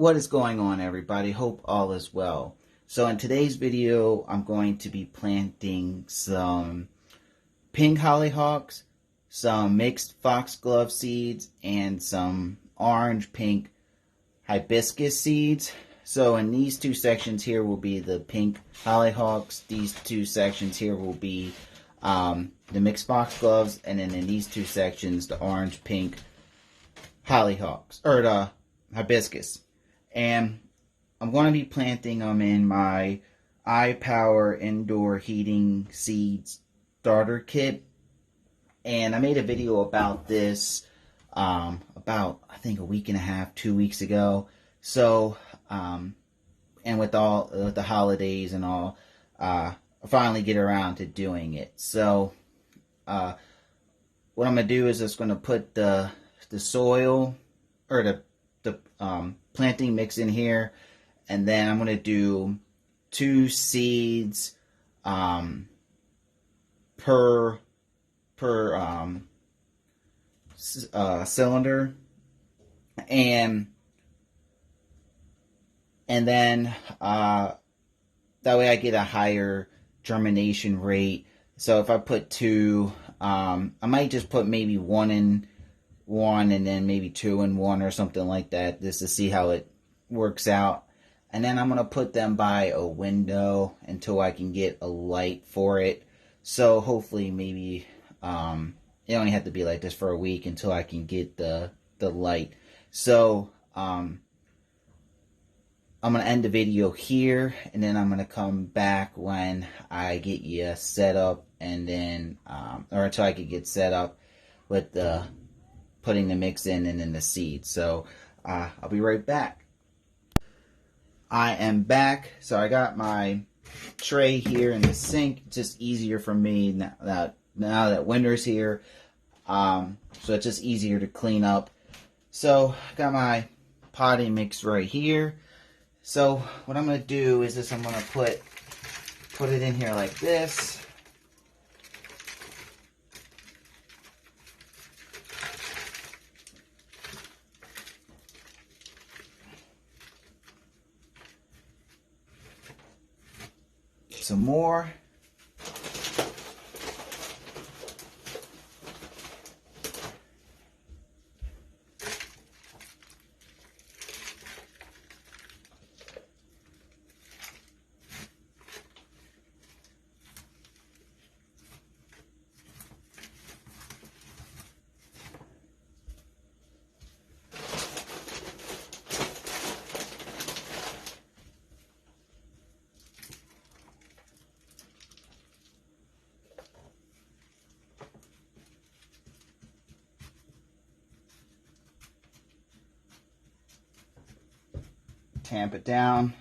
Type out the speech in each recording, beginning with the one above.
What is going on, everybody? Hope all is well. So in today's video, I'm going to be planting some pink hollyhocks, some mixed foxglove seeds, and some orange-pink hibiscus seeds. So in these two sections here will be the pink hollyhocks. These two sections here will be the mixed foxgloves, and then in these two sections, the orange-pink hollyhocks, or the hibiscus. And I'm going to be planting them in my iPower indoor heating seeds starter kit. And I made a video about this about, I think, a week and a half, 2 weeks ago. So, and with the holidays and all, I finally get around to doing it. So, what I'm going to do is just going to put the soil, or the planting mix in here, and then I'm going to do 2 seeds per cylinder, and then that way I get a higher germination rate. So if I put 2, I might just put maybe 1 in 1 and then maybe 2 in 1 or something like that, just to see how it works out. And then I'm going to put them by a window until I can get a light for it. So hopefully maybe it only have to be like this for a week until I can get the light. So I'm going to end the video here, and then I'm going to come back when I get you set up, and then or until I can get set up with the putting the mix in and then the seeds. So I'll be right back. I am back. So I got my tray here in the sink. It's just easier for me now that winter's here. So it's just easier to clean up. So I got my potting mix right here. So what I'm going to do is I'm going to put it in here like this. Some more. Tamp it down.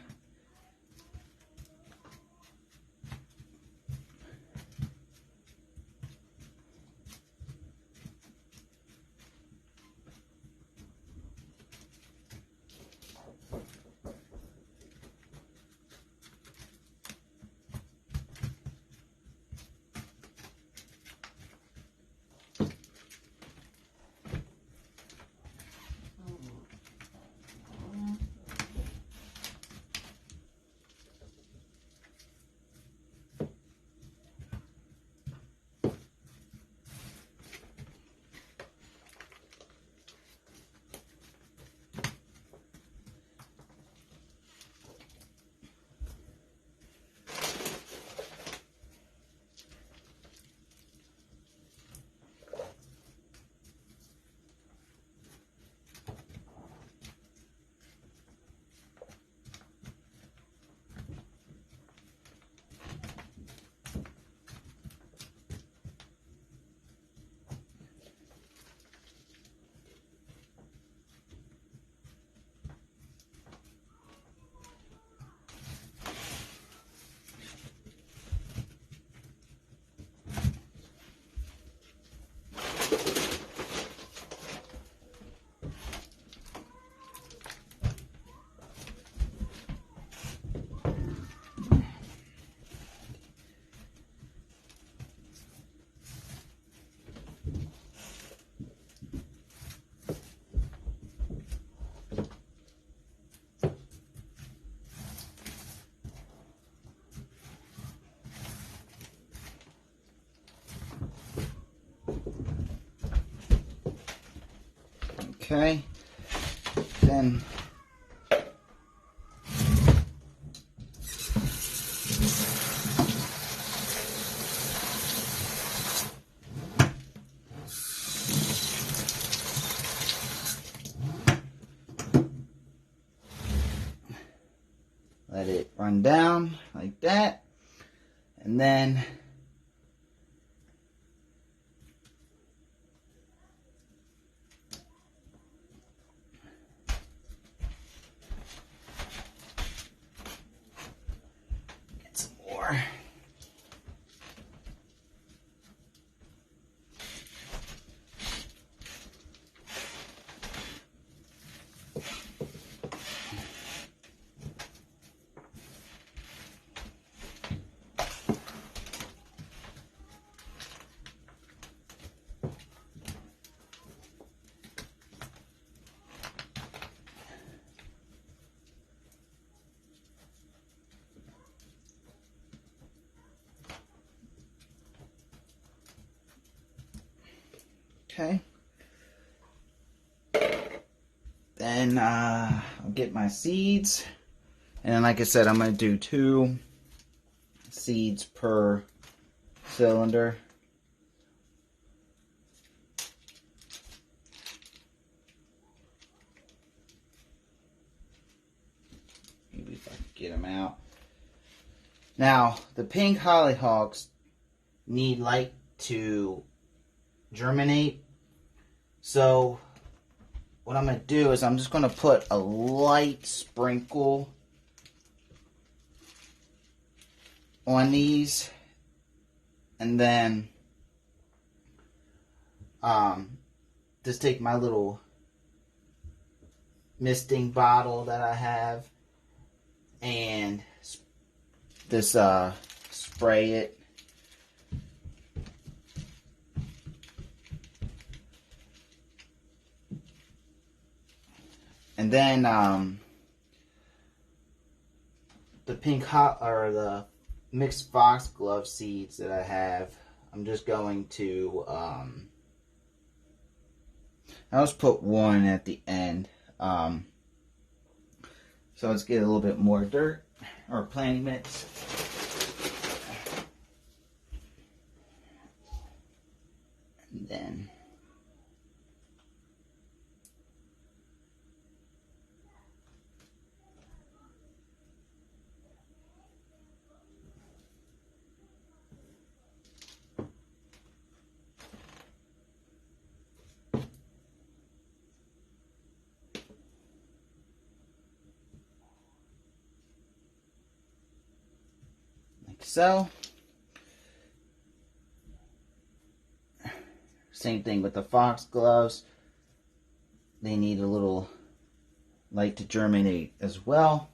Okay. Then let it run down like that. And then get some more. Okay. Then I'll get my seeds. And like I said, I'm going to do 2 seeds per cylinder. Maybe if I can get them out. Now, the pink hollyhocks need light to germinate. So what I'm going to do is I'm just going to put a light sprinkle on these, and then just take my little misting bottle that I have and just spray it. And then the pink or the mixed foxglove seeds that I have, I'm just going to I'll just put 1 at the end. So let's get a little bit more dirt or planting mix. And then like so. Same thing with the foxgloves. They need a little light to germinate as well.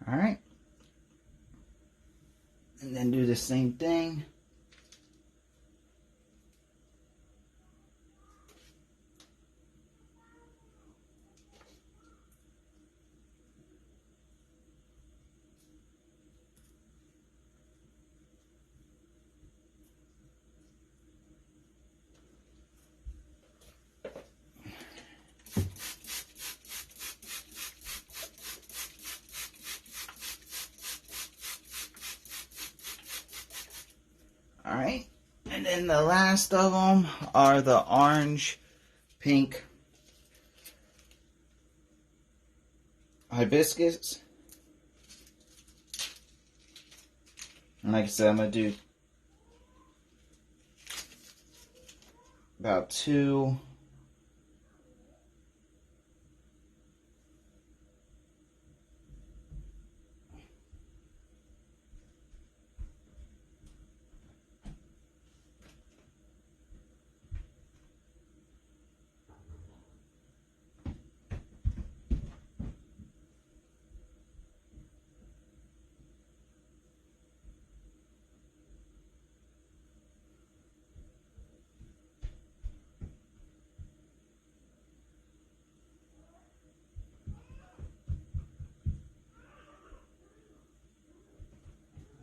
All right. And then do the same thing. All right. And then the last of them are the orange, pink hibiscus. And like I said, I'm going to do about 2.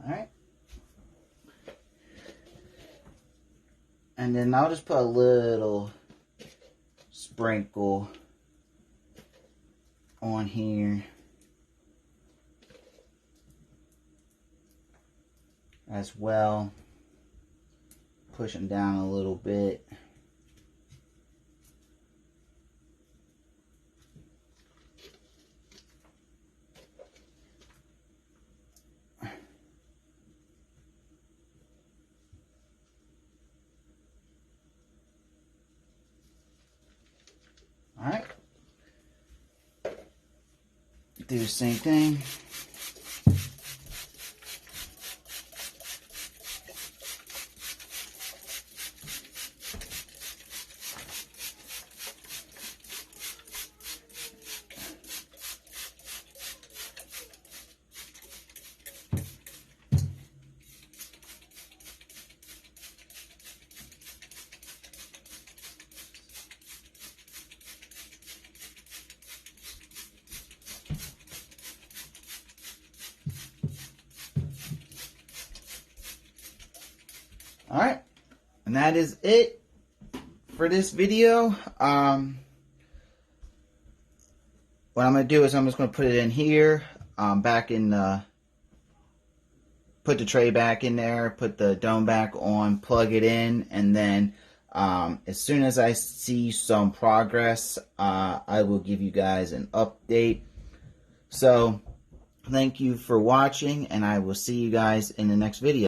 Alright. And then I'll just put a little sprinkle on here as well. Push them down a little bit. Alright. Do the same thing. Alright, and that is it for this video. What I'm going to do is I'm just going to put it in here, back in the, put the tray back in there, put the dome back on, plug it in, and then as soon as I see some progress, I will give you guys an update. So, thank you for watching, and I will see you guys in the next video.